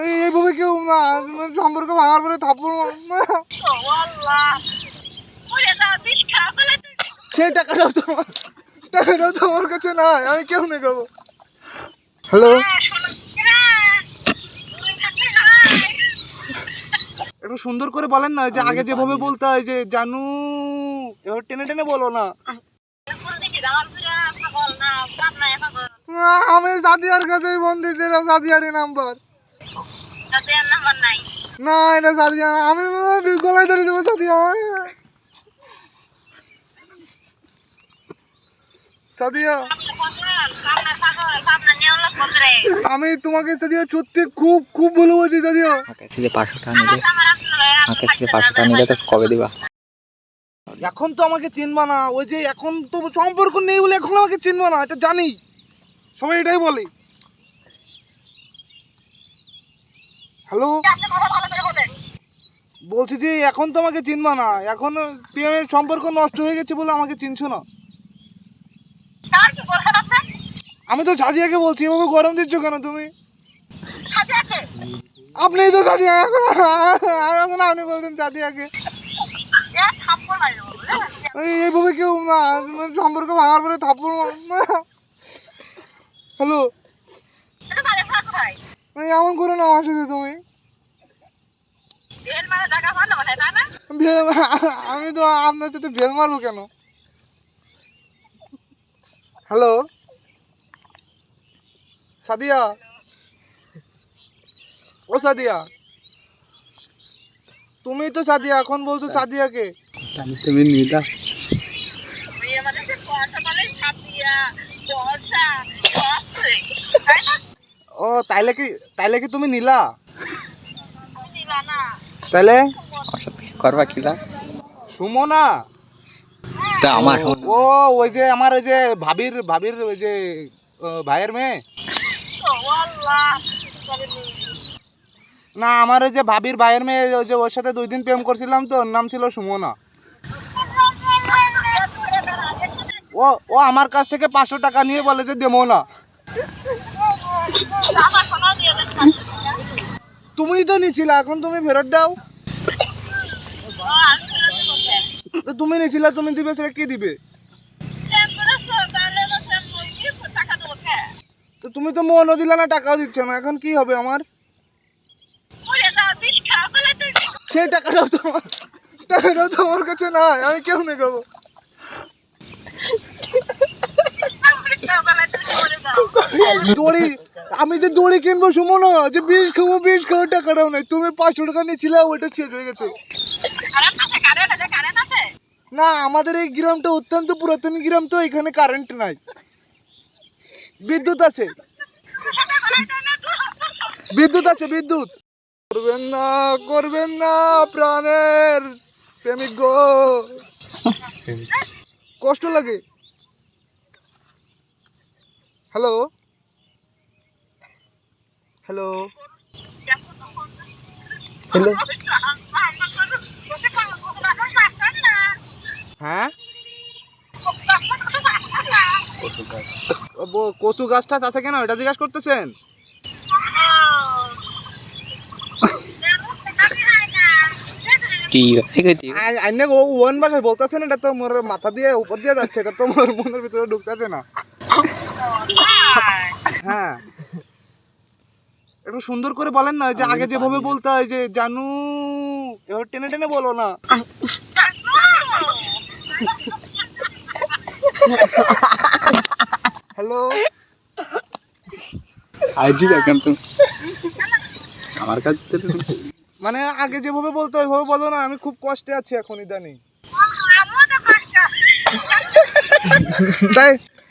এইভাবে কেউ না সম্পর্ক ভাঙার পরে থাপ্পড় সেই টাকাটাও তো আমার কাছে নাই, আমি কেউ নেই খাবো। হ্যালো, একটু সুন্দর করে বলেন না, যে আগে যেভাবে বলতে হয় যে জানু, এবার টেনে টেনে বলো না। আমি সাদিয়ার কাছে ফোন দিচ্ছি, এটা সাদিয়ারই নাম্বার না, এটা সাদিয়া, আমি গলায় ধরে দেবো সাদিয়া। সাদিয়া, আমি তোমাকে সাদিয়া সত্যি খুব খুব ভালোবাসি সাদিয়া। 500 টাকা নিলে তো কবে দিবা? এখন তো আমাকে চিনবা না, ওই যে এখন তো সম্পর্ক নেই বলে এখন আমাকে চিনবা না, এটা জানি, সবাই এটাই বলে। হ্যালো, বলছি যে এখন তো আমাকে চিনবা না, এখন প্রেমের সম্পর্ক নষ্ট হয়ে গেছে বলে আমাকে চিনছো না। আমি তো সাদিয়াকে বলছি, এভাবে গরম দিচ্ছ কেন তুমি? আপনি তো সাদিয়া, এখন আপনি বলছেন সাদিয়াকে। এইভাবে কেউ না সম্পর্ক ভাঙার পরে থাপ্পড়। হ্যালো, এমন করো না আমার সাথে তুমি। আমি তো আপনার সাথে ভেল মারবো কেন? হ্যালো সাদিয়া, ও সাদিয়া, তুমি তো সাদিয়া, এখন বলছো সাদিয়াকে। তুমি নিলা? ও তাইলে কি তুমি নিলা? তাইলে করবা কিলা? সুমনা? তা আমার ও ওই যে আমার ওই যে ভাবির ওই যে ভাইয়ের মেয়ে না, আমার ওই যে ভাবির ভাইয়ের মেয়ে, ওই যে ওর সাথে 2 দিন প্রেম করছিলাম তো, ওর নাম ছিল সুমনা। ও আমার কাছ থেকে 500 টাকা নিয়ে বলে যে দেবো না। তুমিই তো নিছিলা, এখন তুমি ফেরত দাও। তুমি নিছিলা, তুমি দিবে, সেটা কি দিবে? তো তুমি তো মনও দিলা না, টাকাও দিচ্ছ না, এখন কি হবে আমার? সেই টাকাটাও তো আমার কাছে নাই, আমি কেউ নেই খাবো। দড়ি, আমি যে দড়ি কিনবো সুমনা, যে বিষ খাবো টাকাটাও নাই। তুমি 500 টাকা নিয়েছিলে, ওইটা শেষ হয়ে গেছে। না, আমাদের এই গ্রামটা অত্যন্ত পুরাতন গ্রাম, তো এখানে কারেন্ট নাই, বিদ্যুৎ আছে। বিদ্যুৎ। করবেন না প্রাণের প্রেমিক গো, কষ্ট লাগে। হ্যালো, হ্যালো, হ্যালো, হ্যাঁ, কচু গাছটা তা থেকে না, এটা জিজ্ঞাসা করতেছেন? আইনে ও ওয়ান ভাষায় বলতেছেন, এটা তো মোর মাথা দিয়ে উপর দিয়ে যাচ্ছে, এটা তো মোর মনের ভিতরে ঢুকতেছে না। হ্যাঁ, একটু সুন্দর করে বলেন না, যে আগে যেভাবে বলতে হয় যে জানু, এবার টেনে টেনে বলো না। হ্যালো, আইজি দেখেন তো আমার কাছে মানে আগে যেভাবে বলতে হয় ওইভাবে বলো না, আমি খুব কষ্টে আছি এখন ইদানিং।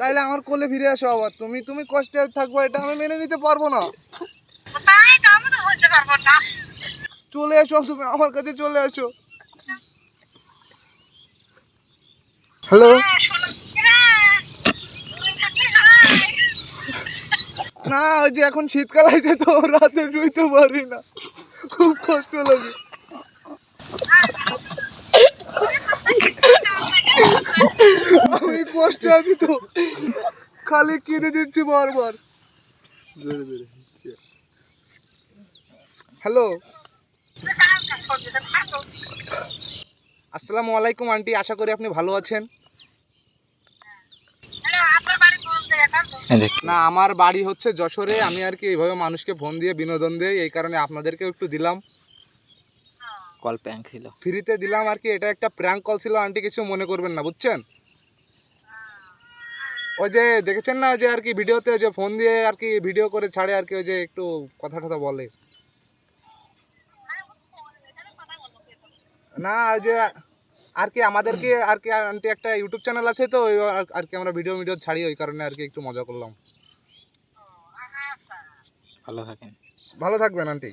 তাইলে আমার কোলে ফিরে আসো আবার। তুমি কষ্টে থাকবো, এটা আমি মেনে নিতে পারবো না। চলে এসো, তুমি আমার কাছে চলে এসো। হ্যালো, না ওই যে এখন শীতকাল আছে তো, রাতে শুইতে পারি না, খুব কষ্ট লাগে। আমি কষ্টে আছি তো, খালি কেঁদে দিচ্ছি বারবার। হ্যালো, আসসালামু আলাইকুম আন্টি, আশা করি আপনি ভালো আছেন। না, আমার বাড়ি হচ্ছে যশোরে। আমি আর কি এইভাবে মানুষকে ফোন দিয়ে বিনোদন দেই, এই কারণে আপনাদেরকেও একটু দিলাম, কল প্যাঙ্ক ছিল। ফ্রিতে দিলাম আর কি। এটা একটা প্র্যাঙ্ক কল ছিল আন্টি, কিছু মনে করবেন না, বুঝছেন? ওই যে দেখেছেন না, ওই যে আর কি ভিডিওতে যে ফোন দিয়ে আর কি ভিডিও করে ছাড়ে আর কি, ওই যে একটু কথা টথা বলে না, ওই যে আর কি আমাদেরকে আর কি আন্টি একটা ইউটিউব চ্যানেল আছে, তো ওই আর কি আমরা ভিডিও ভিডিও ছাড়ি, ওই কারণে আর কি একটু মজা করলাম। ভালো থাকেন। ভালো থাকবেন আন্টি।